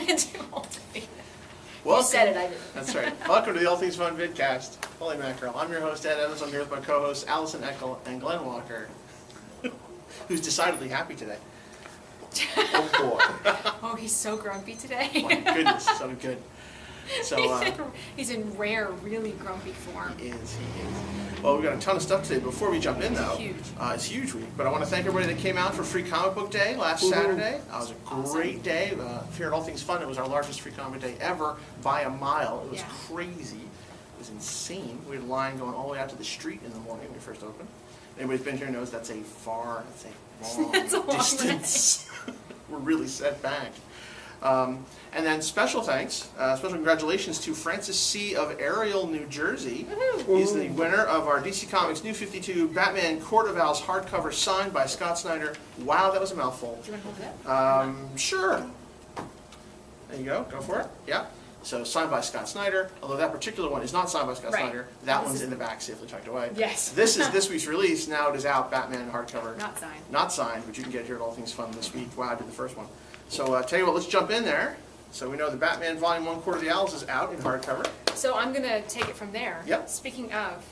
can't do multimedia. Welcome. You said it, I didn't. That's right. Welcome to the All Things Fun Vidcast. Holy mackerel. I'm your host, Ed Evans. I'm here with my co-hosts, Allison Eckel and Glenn Walker, who's decidedly happy today. Oh, boy. Oh, he's so grumpy today. My goodness, so good. So, he's in rare, really grumpy form. He is. Well, we've got a ton of stuff today. Before we jump in, though, it's a huge week. But I want to thank everybody that came out for Free Comic Book Day last Saturday. It was a great day. Here at All Things Fun, it was our largest Free Comic Day ever by a mile. It was crazy. It was insane. We had a line going all the way out to the street in the morning when we first opened. Anybody who's been here knows that's a long distance. We're really set back. And then special thanks, special congratulations to Francis C. of Ariel, New Jersey. He's the winner of our DC Comics New 52 Batman Court of Owls hardcover signed by Scott Snyder. Wow, that was a mouthful. Do you want to hold it up? Sure. There you go. Go for it. Yeah. So signed by Scott Snyder, although that particular one is not signed by Scott Snyder. That one's in the back, safely tucked away. Yes. This is this week's release. Now it is out, Batman hardcover. Not signed. Not signed, but you can get here at All Things Fun this week. Wow, I did the first one. So tell you what, let's jump in there. So we know the Batman Volume 1 Court of the Owls is out in hardcover. So I'm going to take it from there. Yep. Speaking of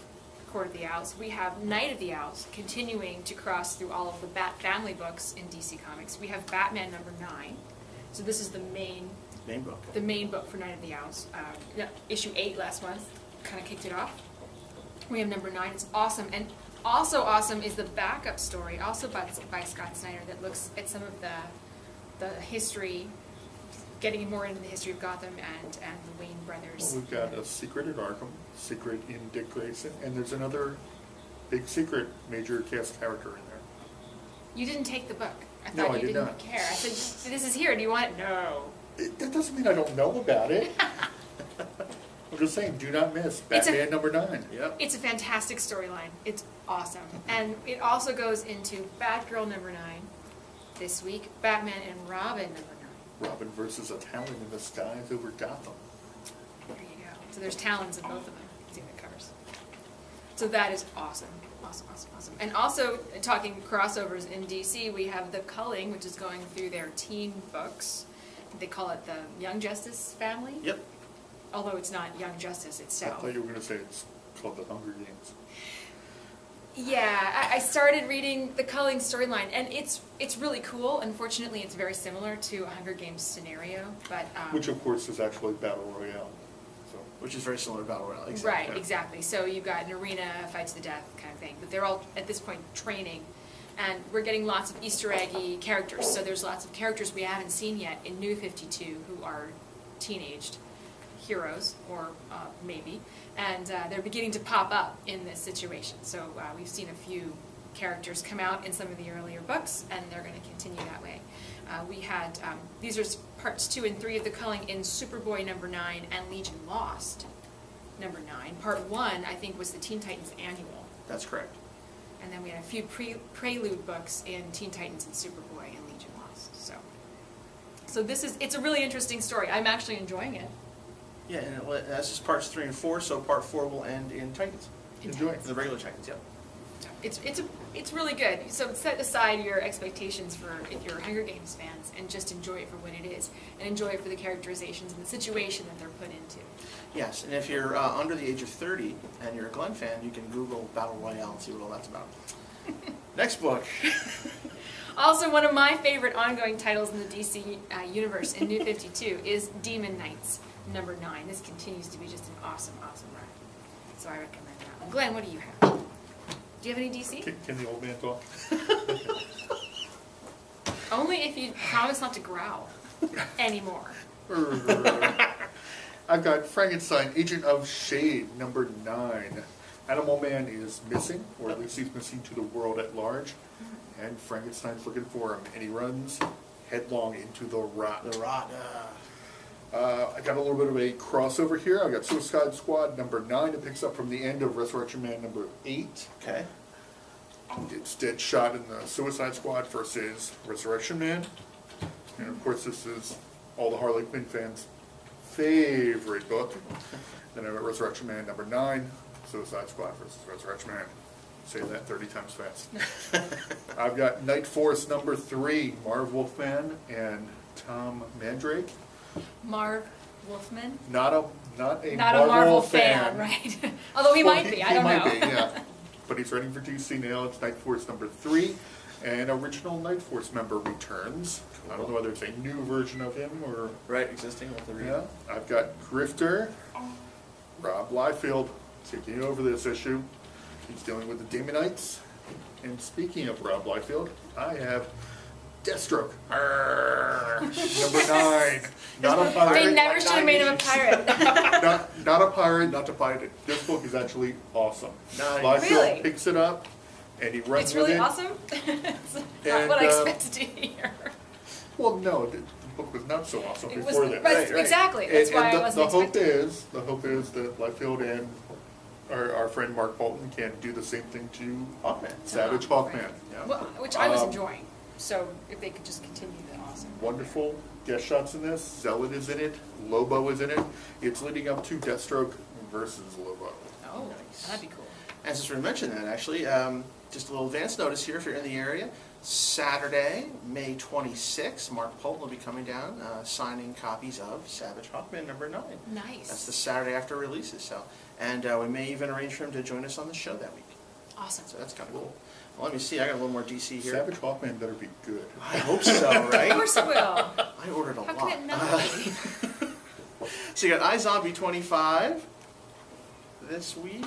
Court of the Owls, we have Night of the Owls continuing to cross through all of the Bat family books in DC Comics. We have Batman #9. So this is the main book. The main book for Night of the Owls. Issue 8 last month kind of kicked it off. We have #9. It's awesome. And also awesome is the backup story, also by Scott Snyder, that looks at some of the history, getting more into the history of Gotham and the Wayne brothers. Well, we've got a secret at Arkham, secret in Dick Grayson, and there's another big secret major cast character in there. You didn't take the book. I No, thought I you did didn't not. care. I said, this is here. Do you want it? No. That doesn't mean I don't know about it. I'm just saying, do not miss Batman #9. Yep. It's a fantastic storyline. It's awesome. And it also goes into Batgirl #9 this week, Batman and Robin #9. Robin versus a Talon in the skies over Gotham. There you go. So there's talons in both of them. See the covers. So that is awesome. Awesome, awesome, awesome. And also, talking crossovers in DC, we have The Culling, which is going through their teen books. They call it the Young Justice family. Yep. Although it's not Young Justice I itself. thought you were going to say it's called the Hunger Games. Yeah, I started reading the Culling storyline, and it's really cool. Unfortunately, it's very similar to a Hunger Games scenario, but Which, of course, is actually Battle Royale. So. Which is very similar to Battle Royale. Exactly. Right, exactly. So you've got an arena, fight to the death kind of thing. But they're all, at this point, training. And we're getting lots of Easter eggy characters. So there's lots of characters we haven't seen yet in New 52 who are teenaged heroes, or maybe. And they're beginning to pop up in this situation. So we've seen a few characters come out in some of the earlier books, and they're going to continue that way. We had, these are parts 2 and 3 of The Culling in Superboy #9 and Legion Lost #9. Part 1, I think, was the Teen Titans Annual. That's correct. And then we had a few prelude books in Teen Titans and Superboy and Legion Lost. So it's a really interesting story. I'm actually enjoying it. Yeah, and that's just parts 3 and 4, so part 4 will end in Titans. Enjoy The regular Titans, yep. It's really good. So set aside your expectations for if you're Hunger Games fans and just enjoy it for what it is, and enjoy it for the characterizations and the situation that they're put into. Yes, and if you're under the age of 30 and you're a Glenn fan, you can Google Battle Royale and see what all that's about. Next book. Also, one of my favorite ongoing titles in the DC universe in New 52 is Demon Knights #9. This continues to be just an awesome, awesome run. So I recommend that one. Glenn, what do you have? Do you have any DC? Can the old man talk? Only if you promise not to growl anymore. I've got Frankenstein, Agent of Shade, #9. Animal Man is missing, or at least he's missing to the world at large, and Frankenstein's looking for him, and he runs headlong into the rot. The Rot. I got a little bit of a crossover here. I got Suicide Squad #9. It picks up from the end of Resurrection Man #8. Okay. It's Deadshot in the Suicide Squad versus Resurrection Man. And of course this is all the Harley Quinn fans' favorite book. Then I got Resurrection Man #9, Suicide Squad versus Resurrection Man. Say that 30 times fast. I've got Night Force #3, Marv Wolfman and Tom Mandrake. Marv Wolfman. Not a Not Marvel a Marvel fan, right? Although he might be, I don't know. He might be, yeah. But he's writing for DC now. It's Night Force number 3. And original Night Force member returns. Cool. I don't know whether it's a new version of him or... Right, existing with the read. Yeah. I've got Grifter, Rob Liefeld taking over this issue. He's dealing with the Demonites. And speaking of Rob Liefeld, I have Deathstroke. Number 9. Not a pirate. They never should have made him a pirate. Not a pirate, not a pirate. This book is actually awesome. Nice. Liefeld Really? picks it up and he runs It's with really it. awesome. It's not And, what I expected to hear. Well, no, the book was not so awesome It was, before that. right, right. exactly. That's why I wasn't expecting. The hope is that Liefeld and our friend Mark Bolton can do the same thing to Hawkman. Savage Right. Hawkman. Yeah. Well, which I was enjoying. So if they could just continue, then awesome. Wonderful guest shots in this. Zealot is in it. Lobo is in it. It's leading up to Deathstroke versus Lobo. Oh, Nice. that'd be cool. And since we mentioned that, actually, just a little advance notice here if you're in the area. Saturday, May 26th, Mark Polton will be coming down, signing copies of Savage Hawkman number 9. Nice. That's the Saturday after releases. So, and we may even arrange for him to join us on the show that week. Awesome. So that's kind of cool. Well, let me see. I got a little more DC here. Savage Hawkman better be good. I hope so, right? Of course it will. I ordered a How lot. can it not be? So you got iZombie 25 this week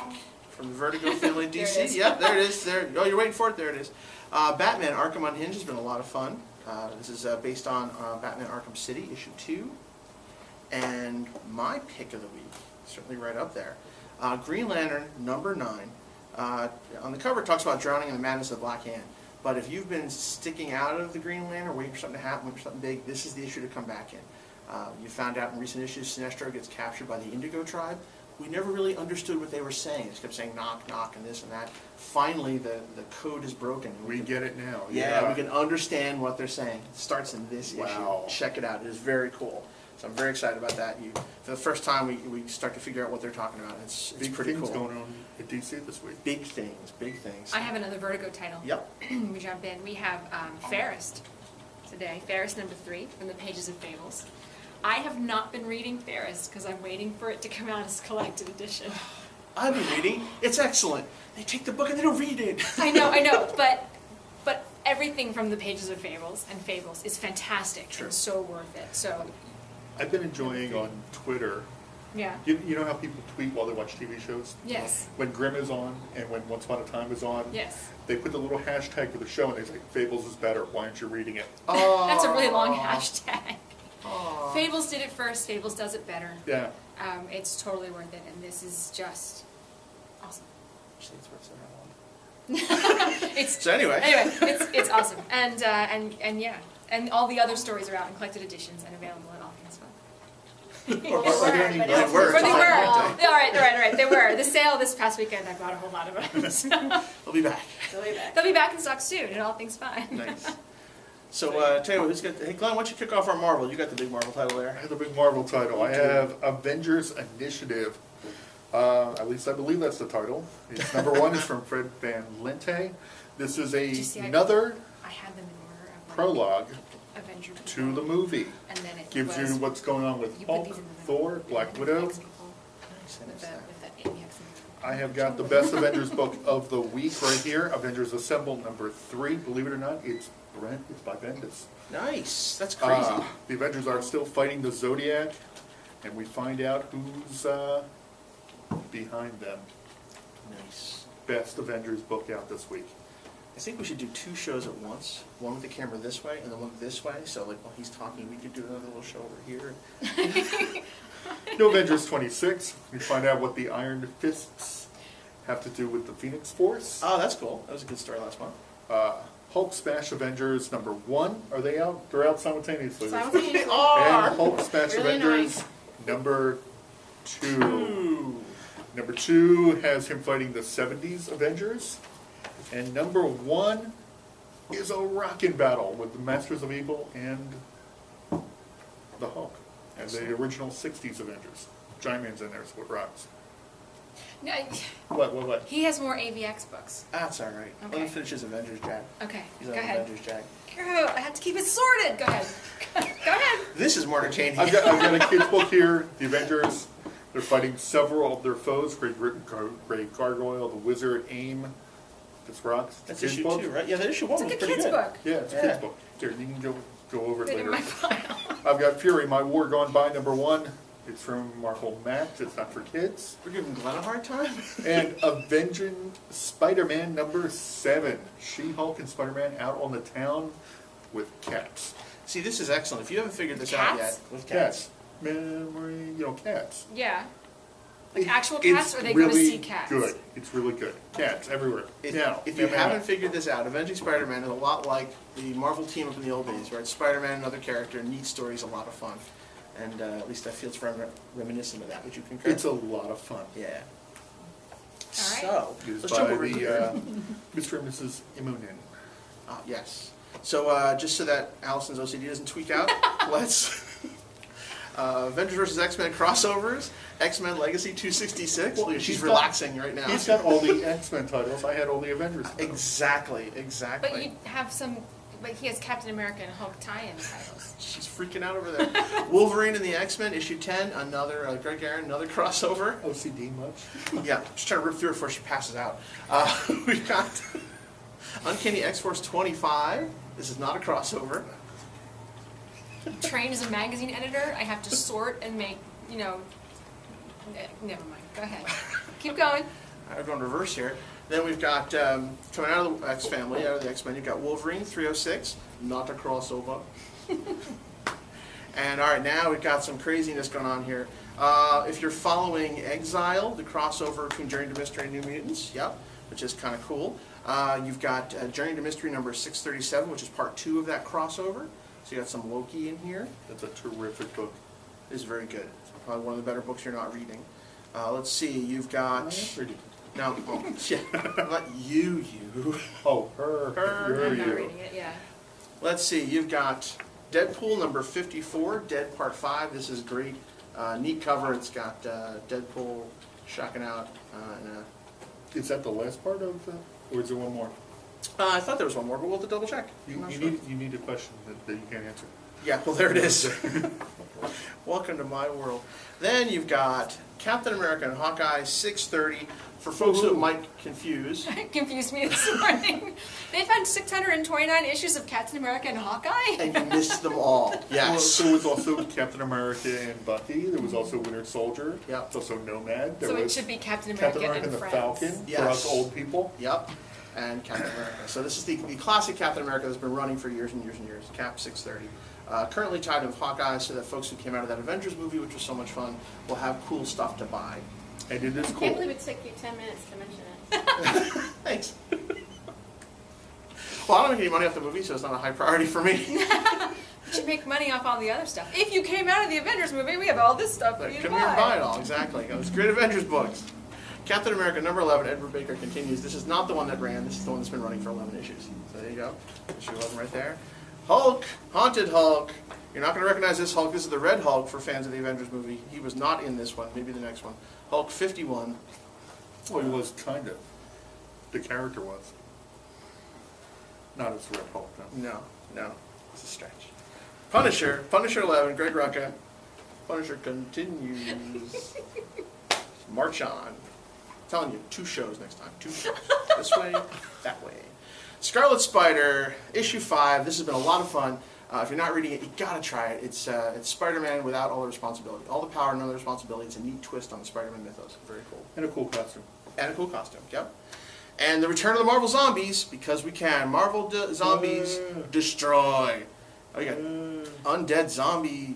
from the Vertigo family There it DC. is. Yep, there it is. There. Oh, you're waiting for it? There it is. Batman Arkham Unhinged has been a lot of fun. This is based on Batman Arkham City, issue 2. And my pick of the week, certainly right up there, Green Lantern number 9. On the cover it talks about drowning in the madness of the Black Hand. But if you've been sticking out of the Green Lantern, waiting for something to happen, waiting for something big, this is the issue to come back in. You found out in recent issues Sinestro gets captured by the Indigo tribe. We never really understood what they were saying. They just kept saying knock, knock, and this and that. Finally, the code is broken. We get it now. Yeah, we can understand what they're saying. It starts in this Wow. issue. Check it out. It is very cool. So I'm very excited about that. For the first time, we start to figure out what they're talking about. It's Big pretty things cool. going on at DC this week. Big things, big things. I have another Vertigo title. Yep. We jump in. We have Fairest today. Fairest number 3 from the Pages of Fables. I have not been reading Fairest because I'm waiting for it to come out as collected edition. I've been reading. It's excellent. They take the book and they don't read it. I know, but everything from the Pages of Fables and Fables is fantastic True. and so worth it. So, I've been enjoying on Twitter. yeah. You know how people tweet while they watch TV shows? Yes. When Grimm is on and when Once Upon a Time is on, Yes. they put the little hashtag for the show and they say, Fables is better, why aren't you reading it? Oh, That's a really long hashtag. Aw. Fables did it first. Fables does it better. Yeah. It's totally worth it, and this is just awesome. Actually, it's worth $7. It's So anyway. it's awesome, and yeah, and all the other stories are out in collected editions and available at All Things Fun. Are there any But They it's- were. but they Fine, were. aren't All right. They were. The sale this past weekend, I bought a whole lot of them. So We'll be back. they'll be back in stock soon, and All Things Fine. Nice. So, tell you what, who's got, hey Glenn, why don't you kick off our Marvel? You got the big Marvel title I there. have the big Marvel title. I have Avengers Initiative. At least I believe that's the title. It's number 1 is from Fred Van Lente. This is Did you see another I had them in order of like prologue Avenger to the movie. and then it Gives was, you what's going on with you put Hulk, these in the middle. Thor, Black Widow. With that AVX. I have got the best Avengers book of the week right here. Avengers Assemble number 3. Believe it or not, it's by Bendis. Nice. That's crazy. The Avengers are still fighting the Zodiac, and we find out who's behind them. Nice. Best Avengers book out this week. I think we should do 2 shows at once. One with the camera this way and then one this way. So, like, while he's talking, we could do another little show over here. No Avengers 26. We find out what the Iron Fists have to do with the Phoenix Force. Oh, that's cool. That was a good story last month. Hulk Smash Avengers number 1. Are they out? They're out simultaneously. Simultaneously. And Hulk Smash Really Avengers number 2. Number 2 has him fighting the 70s Avengers. And number 1 is a rockin' battle with the Masters of Evil and the Hulk. And the original 60s Avengers. Giant Man's in there, so it rocks. No, What? he has more AVX books. That's all right. Let Okay. me finish his Avengers Jag. Okay, He's go on ahead. Avengers Jag. Girl, I have to keep it sorted. Go ahead. Go ahead. This is more entertaining. I've got a kid's book here, The Avengers. They're fighting several of their foes, Great Gargoyle, the Wizard, AIM. This rocks. That's Kid's issue book. 2, right? Yeah, the issue 1 It's was like a pretty kid's good. book. Yeah, it's a kid's book. Here, you can go over it Put it in later. my file. I've got Fury, My War Gone By, #1. It's from Marvel Max. It's not for kids. We're giving Glenn a hard time? And Avenging Spider-Man #7. She-Hulk and Spider-Man out on the town with cats. See, this is excellent. If you haven't figured this out yet, Cats? with Cats. Memory, cats. Yeah. Like actual It's cats, or they go to really see cats? Good. It's really good. Cats everywhere. If Meow. you Meow, haven't meow. figured this out, Avenging Spider-Man is a lot like the Marvel team up in the old days, right? Spider-Man, another character, neat stories, a lot of fun. And at least I feel it's reminiscent of that. Would you concur? It's a lot of fun. Yeah. All right. So, It's let's by jump over the here. Mr. and Mrs. Imonen. Yes. So just so that Allison's OCD doesn't tweak out, let's... Avengers vs. X-Men crossovers, X-Men Legacy 266. Well, Look, she's he's got- relaxing right now. He's got all the X-Men titles. I had all the Avengers titles. Exactly. But you have some, but he has Captain America and Hulk tie-in titles. She's freaking out over there. Wolverine and the X-Men, issue 10, another, Greg Aaron, another crossover. OCD much? Yeah, just trying to rip through it before she passes out. We got Uncanny X-Force 25. This is not a crossover. Trained as a magazine editor, I have to sort and make, never mind. Go ahead. Keep going. I'm going reverse here. Then we've got, coming out of the X family, out of the X-Men, you've got Wolverine 306, not a crossover. And all right, now we've got some craziness going on here. If you're following Exile, the crossover between Journey to Mystery and New Mutants, yep, which is kind of cool. You've got Journey to Mystery number 637, which is part 2 of that crossover. So you got some Loki in here. That's a terrific book. It's very good. It's probably one of the better books you're not reading. Let's see, you've got... No, yeah, not you. Oh, her. Her. I'm not you. reading it, yeah. Let's see, you've got Deadpool number 54, Dead Part 5. This is great. Neat cover. It's got Deadpool shocking out. Is that the last part of that? Or is there one more? I thought there was one more, but we'll have to double check. You I'm not sure. need a question that you can't answer. Yeah, well, there it is. Welcome to my world. Then you've got Captain America and Hawkeye 630. For folks who might confuse, It confused me this morning. They've had 629 issues of Captain America and Hawkeye? and you missed them all. Well, Yes. there was also Captain America and Bucky. There was also Winter Soldier. Yep. It's also Nomad. There So it was should be Captain America, Captain America and and the Friends. Falcon Yes. for us old people. Yep. And Captain America. So this is the classic Captain America that's been running for years and years and years. Cap 630. Currently tied with Hawkeye, so that folks who came out of that Avengers movie, which was so much fun, will have cool stuff to buy. And it is I cool. can't believe it took you 10 minutes to mention it. Thanks. Well, I don't make any money off the movie, so it's not a high priority for me. But you make money off all the other stuff. If you came out of the Avengers movie, we have all this stuff for you to Come here and buy buy. it all, exactly. Those great Avengers books. Captain America number 11, Edward Baker continues. This is not the one that ran, this is the one that's been running for 11 issues. So there you go. Issue 11 right there. Hulk, Haunted Hulk. You're not going to recognize this Hulk. This is the Red Hulk for fans of the Avengers movie. He was not in this one, maybe the next one. Hulk 51. Well, he was kind of. The character was. Not as Red Hulk, no. No, it's a stretch. Punisher, Punisher 11, Greg Rucka. Punisher continues. March on. I'm telling you, 2 shows next time. 2 shows. This way, that way. Scarlet Spider, issue 5. This has been a lot of fun. If you're not reading it, you gotta try it. It's Spider-Man without all the responsibility. All the power, none of the responsibility. It's a neat twist on the Spider-Man mythos. Very cool. And a cool costume. And a cool costume, yep. And the return of the Marvel Zombies, because we can. Marvel Zombies destroy. Oh, you got undead zombie,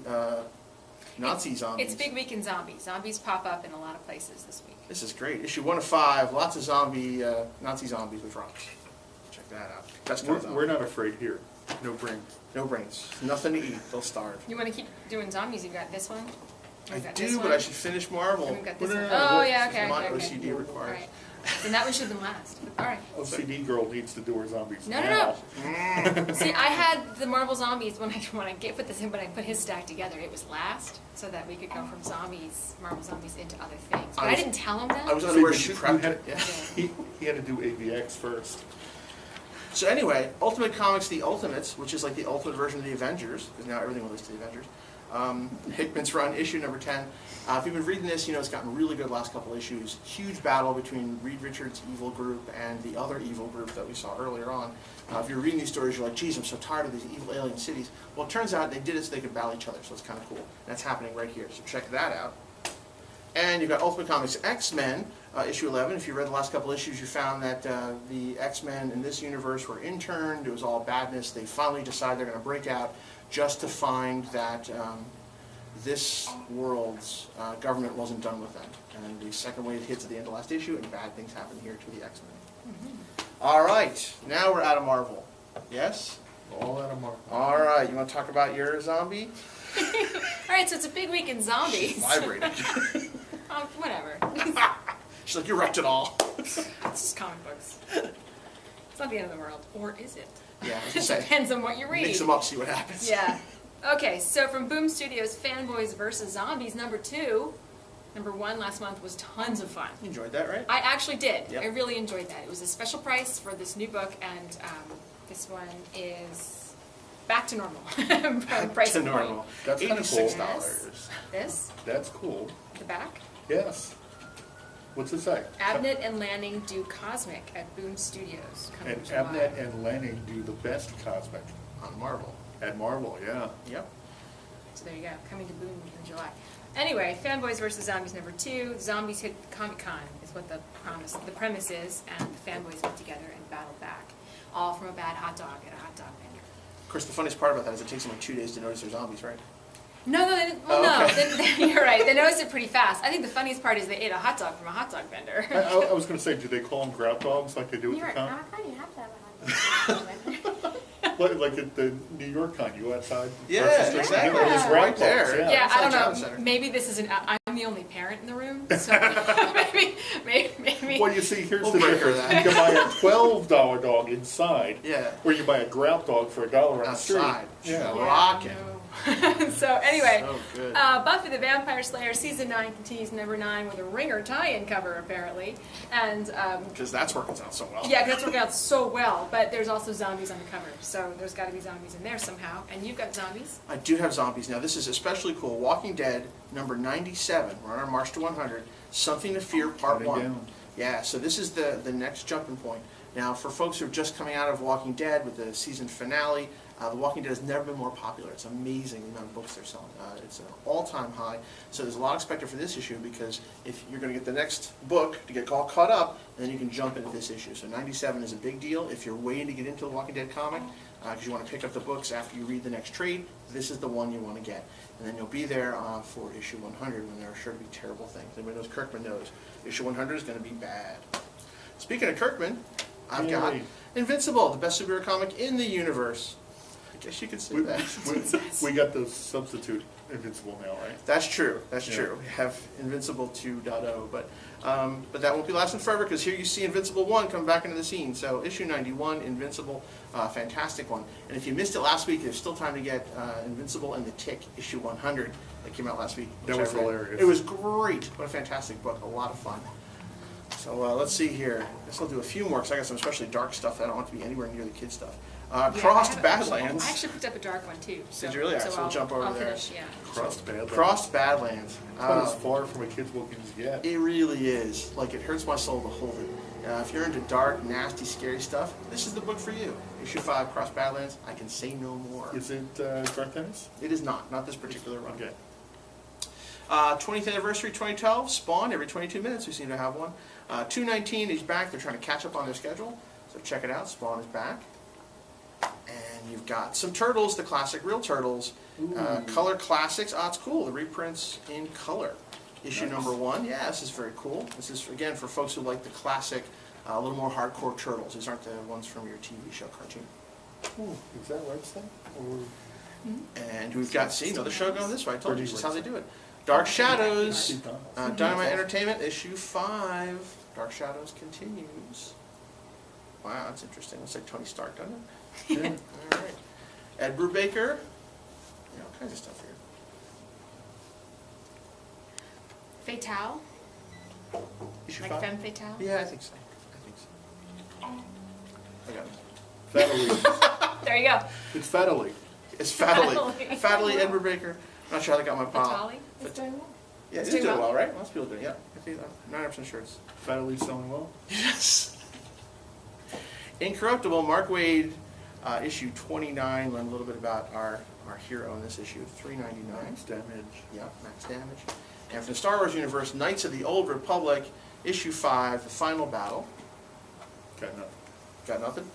Nazi zombies. It's Big Week in Zombies. Zombies pop up in a lot of places this week. This is great. Issue 1 of 5. Lots of Nazi zombies with rocks. Check that out. Best kind of zombie. We're not afraid here. No brains. No brains. Nothing to eat. They'll starve. You want to keep doing zombies? You've got this one? I We've got do, this but one. I should finish Marvel. And we've got this No, one. no, no, Oh, look, yeah, this okay, is my okay. OCD requires. All right. Then that one should have been last. All right. OCD girl needs to do her zombies. No, no, no. See, I had the Marvel Zombies when I put this in, when I put his stack together. It was last, so that we could go from zombies, Marvel Zombies, into other things. But I didn't tell him that. I was unaware See, she you prepped had- it. Yeah. He had to do AVX first. So anyway, Ultimate Comics The Ultimates, which is like the ultimate version of the Avengers, because now everything relates to the Avengers. Hickman's Run, issue number 10. If you've been reading this, you know it's gotten really good last couple issues. Huge battle between Reed Richards' evil group and the other evil group that we saw earlier on. If you're reading these stories, you're like, geez, I'm so tired of these evil alien cities. Well, it turns out they did it so they could battle each other, so it's kind of cool. And that's happening right here, so check that out. And you've got Ultimate Comics X-Men, issue 11. If you read the last couple issues, you found that the X-Men in this universe were interned. It was all badness. They finally decide they're going to break out just to find that this world's government wasn't done with them. And the second wave hits at the end of last issue, and bad things happen here to the X-Men. Mm-hmm. All right, now we're out of Marvel. Yes? All out of Marvel. All right, you want to talk about your zombie? All right, so it's a big week in zombies. Vibrating. Whatever. She's like, you wrecked it all. It's just comic books. It's not the end of the world. Or is it? Yeah, I was It gonna say, depends on what you read. mix them up, see what happens. Yeah. Okay, so from Boom Studios, Fanboys vs. Zombies #2. #1 last month was tons of fun. You enjoyed that, right? I actually did. Yep. I really enjoyed that. It was a special price for this new book, and this one is back to normal. Price to point. normal. That's kind of cool. $86. This, That's cool. the back. Yes. What's it say? Abnett and Lanning do Cosmic at Boom Studios. Coming And July. Abnett and Lanning do the best Cosmic On Marvel. at Marvel, yeah. Yep. So there you go, coming to Boom in July. Anyway, Fanboys vs. Zombies #2. Zombies hit Comic-Con is what the premise is, and the fanboys get together and battle back. All from a bad hot dog at a hot dog vendor. Of course, the funniest part about that is it takes them like 2 days to notice they're zombies, right? No, they didn't, well, Oh, no, okay. you're right. They noticed it pretty fast. I think the funniest part is they ate a hot dog from a hot dog vendor. I was going to say, do they call them grout dogs like they do with You're the right, con? Comic-Con, you have to have a hot dog. Like at the New York con, you go outside. Yeah, across the street, exactly. and there's It's grout right dogs, there. Yeah. Yeah, I Inside Town don't Center. know. Maybe this isn't. I'm the only parent in the room, so maybe. Well, you see, here's We'll the break her difference. that. You can buy a $12 dog inside, Yeah. or you buy a grout dog for $1 on the street. Outside. Yeah. Rocking. So anyway, So good. Buffy the Vampire Slayer season 9 continues #9 with a Ringer tie-in cover apparently, and Because that's working out so well. yeah, that's working out so well. But there's also zombies on the cover, so there's got to be zombies in there somehow. And you've got zombies. I do have zombies. Now, this is especially cool. Walking Dead, #97. We're on our March to 100. Something to Fear, Part Counting 1. down. Yeah, so this is the next jumping point. Now, for folks who are just coming out of Walking Dead with the season finale, The Walking Dead has never been more popular. It's amazing the amount of books they're selling. It's an all-time high. So there's a lot expected for this issue because if you're going to get the next book to get all caught up, then you can jump into this issue. So 97 is a big deal. If you're waiting to get into the Walking Dead comic, because you want to pick up the books after you read the next trade, this is the one you want to get. And then you'll be there for issue 100 when there are sure to be terrible things. Anybody knows Kirkman knows. Issue 100 is going to be bad. Speaking of Kirkman, I've got Yay. Invincible, the best superhero comic in the universe. I guess you could say that. We got the substitute Invincible now, right? That's true. That's Yeah. true. We have Invincible 2.0, but that won't be lasting forever because here you see Invincible 1 come back into the scene. So issue 91, Invincible, fantastic one. And if you missed it last week, there's still time to get Invincible and the Tick, issue 100, that came out last week. That which was I read. hilarious. It was great. What a fantastic book. A lot of fun. So let's see here. I guess I'll do a few more because I got some especially dark stuff that I don't want to be anywhere near the kid stuff. Yeah, Crossed I Badlands. actually picked up a dark one too. So, Did you really? So So we'll jump over I'll there. finish, yeah. Crossed Badlands. Crossed Badlands. About as far from a kid's book as you get. It really is. Like, it hurts my soul to hold it. If you're into dark, nasty, scary stuff, this is the book for you. Issue 5, Crossed Badlands. I can say no more. Is it Dark Tennis? It is not this particular run. Okay. 20th anniversary 2012, Spawn, every 22 minutes we seem to have one. 219 is back. They're trying to catch up on their schedule. So check it out. Spawn is back. And you've got some Turtles, the classic Real Turtles. Color Classics. Oh, it's cool. The reprints in color. Issue Nice. #1. Yeah, this is very cool. This is, again, for folks who like the classic, a little more hardcore Turtles. These aren't the ones from your TV show cartoon. Ooh, is that right, Stan? Or And we've got, see, another show going this way. I told you, Pretty this is how they rich. do it. Dark Shadows, Steve Donald. Dynamite Entertainment, issue 5. Dark Shadows continues. Wow, that's interesting. Looks like Tony Stark, doesn't it? Yeah. All right. Ed Brubaker. Yeah, all kinds of stuff here. Fatale, Issue like 5? femme fatale. Yeah, I think so. I got it. Fatally. There you go. It's Fatally. It's Fatally. Fatally. Fatally, Edward Baker. Not sure how they got my pile. Vitali? It's doing well. Yeah, it's It's doing doing well, well. right? Most people do, yeah. I think I'm 9% sure it's. Fatally selling well. Yes. Incorruptible, Mark Waid, issue 29. Learn a little bit about our hero in this issue, 399. Max damage. Yeah, max damage. And for the Star Wars universe, Knights of the Old Republic, issue 5, the final battle. Got nothing. Got nothing?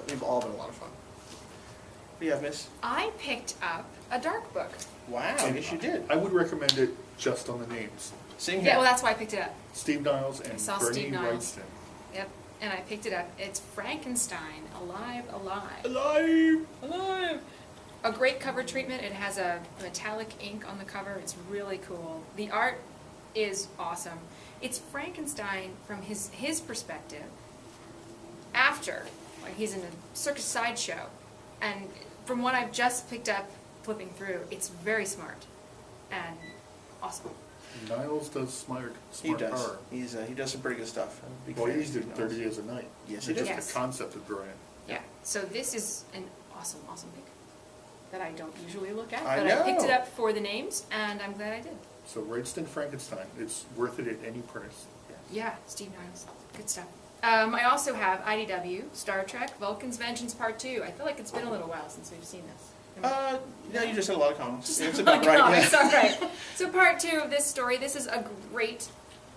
They've all been a lot of fun. What do you have, Miss? I picked up a dark book. Wow, yes you did. I would recommend it just on the names. Same here. Yeah, well, that's why I picked it up. Steve Niles I and saw Bernie Steve Niles. Wrightson. Yep, and I picked it up. It's Frankenstein, Alive, Alive. Alive! Alive! A great cover treatment. It has a metallic ink on the cover. It's really cool. The art is awesome. It's Frankenstein from his perspective after, like, he's in a circus sideshow. And from what I've just picked up flipping through, it's very smart and awesome. Niles does smart He does. horror. He does some pretty good stuff. I'm a big Well, fan he of did Steve 30 Niles. Years a Night. Yes, he Just did. Yes. the concept is brilliant. Yeah, so this is an awesome, awesome pick that I don't usually look at, I but I picked it know. up for the names, and I'm glad I did. So Wrightson Frankenstein, it's worth it at any price. Yeah, Steve Niles, good stuff. I also have IDW, Star Trek, Vulcan's Vengeance Part 2. I feel like it's been a little while since we've seen this. No, you just had a lot of comments. Just It's a about lot of right. comics, all right. So part 2 of this story, this is a great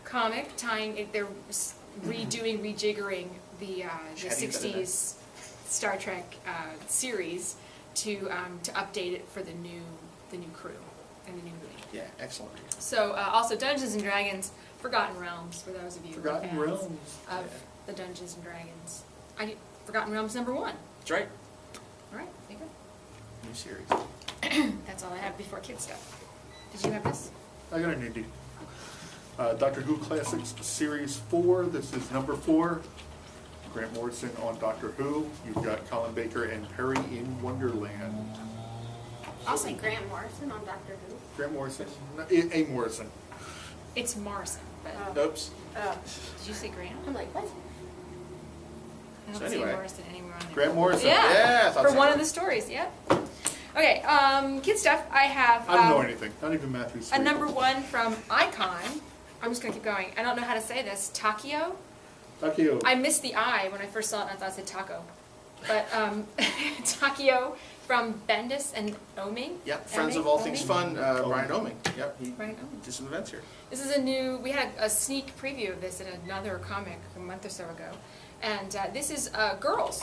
comic tying it, they're redoing, rejiggering the Chatty 60s Star Trek series to update it for the new crew and the new movie. Yeah, excellent. So also Dungeons and Dragons, Forgotten Realms, for those of you who are Forgotten fans Realms. of the Dungeons and Dragons. Forgotten Realms #1. That's right. All right, there you go. New series. That's all I have before kid stuff. Did you have this? I got an indie. Doctor Who Classics Series 4. This is number 4. Grant Morrison on Doctor Who. You've got Colin Baker and Perry in Wonderland. I'll say Grant Morrison on Doctor Who. Grant Morrison. A. Morrison. It's Morrison, but Oops. did you say Grant? I'm like, what? I don't So see anyway. Morrison anywhere on there. Grant Morrison. Yeah, I Yeah, thought for so. one of the stories, yep. Okay, kid stuff, I have I don't know anything. Not even Matthew's. a #1 from Icon. I'm just going to keep going. I don't know how to say this. Takio? Takio. I missed the I when I first saw it and I thought it said taco. But Takio from Bendis and Oming. Yep, Friends Oming? of All Things Oming? Fun, Brian Oming. Yep, he Brian Oming. did some events here. This is a new, we had a sneak preview of this in another comic a month or so ago. And this is girls.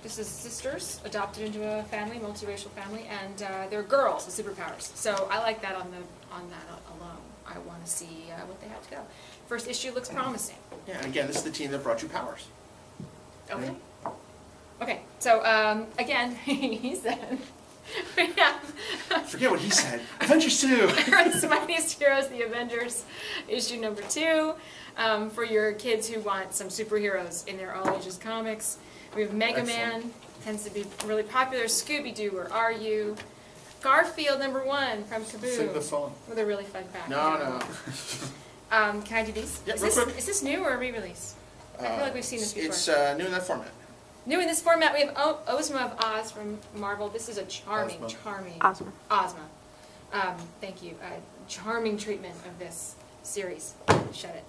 This is sisters adopted into a family, multiracial family, and they're girls with superpowers. So I like that on that alone. I want to see what they have to go. First issue looks promising. Yeah, and again, this is the team that brought you Powers. Okay. Okay, so again, he said, we have Forget what he said. Avengers 2! Earth's Mightiest Heroes, The Avengers, issue #2, for your kids who want some superheroes in their all ages comics. We have Mega Man, tends to be really popular. Scooby-Doo, Where Are You? Garfield #1 from Kaboom. Sing the song. With a really fun fact. No. Can I do these? Yeah, is real this, quick. Is this new or a re-release? I feel like we've seen this before. It's new in that format. New in this format, we have Ozma of Oz from Marvel. This is a charming, Ozma. charming... Ozma. Ozma. Thank you. Charming treatment of this series. Shut it.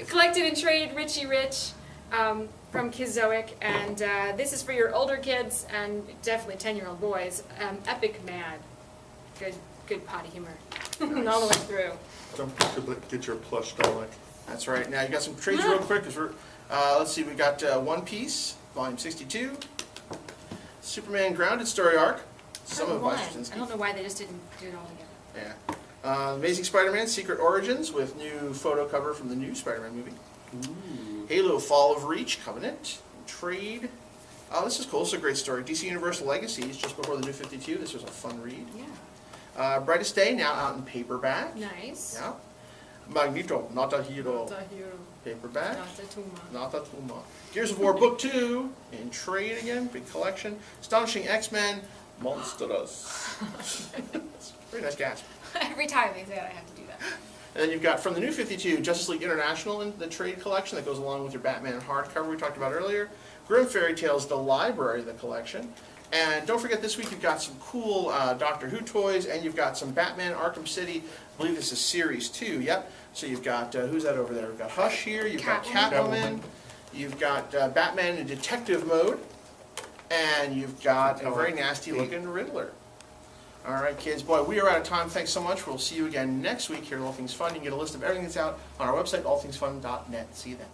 Collected and traded Richie Rich from Kizoic, and this is for your older kids and definitely 10-year-old boys. Epic Mad. Good potty humor all the way through. Don't get your plush Dalek. That's right. Now you got some trades real quick, because we're, let's see, we got One Piece, volume 62, Superman Grounded story arc, some of One. Weiss I don't know why they just didn't do it all together. Yeah. Amazing Spider-Man Secret Origins with new photo cover from the new Spider-Man movie. Ooh. Halo Fall of Reach, Covenant, Trade. Oh, this is cool. This is a great story. DC Universe Legacies, just before the new 52. This was a fun read. Yeah. Brightest Day, now out in paperback. Nice. Yeah. Magneto, Not a Hero. Not a hero. Paperback. Not a tumor. Not a Tuma. Gears of War Book 2, in trade again, big collection. Astonishing X-Men, Monsters. Very nice gasp. Every time they say it, I have to do that. And then you've got, from the New 52, Justice League International in the trade collection that goes along with your Batman hardcover we talked about earlier. Grimm Fairy Tales, the library of the collection. And don't forget, this week you've got some cool Doctor Who toys, and you've got some Batman Arkham City. I believe this is Series 2, yep. So you've got, who's that over there? We've got Hush here, you've got Catwoman, you've got Batman in detective mode, and you've got a very nasty looking Riddler. All right, kids, boy, we are out of time. Thanks so much. We'll see you again next week here at All Things Fun. You can get a list of everything that's out on our website, allthingsfun.net. See you then.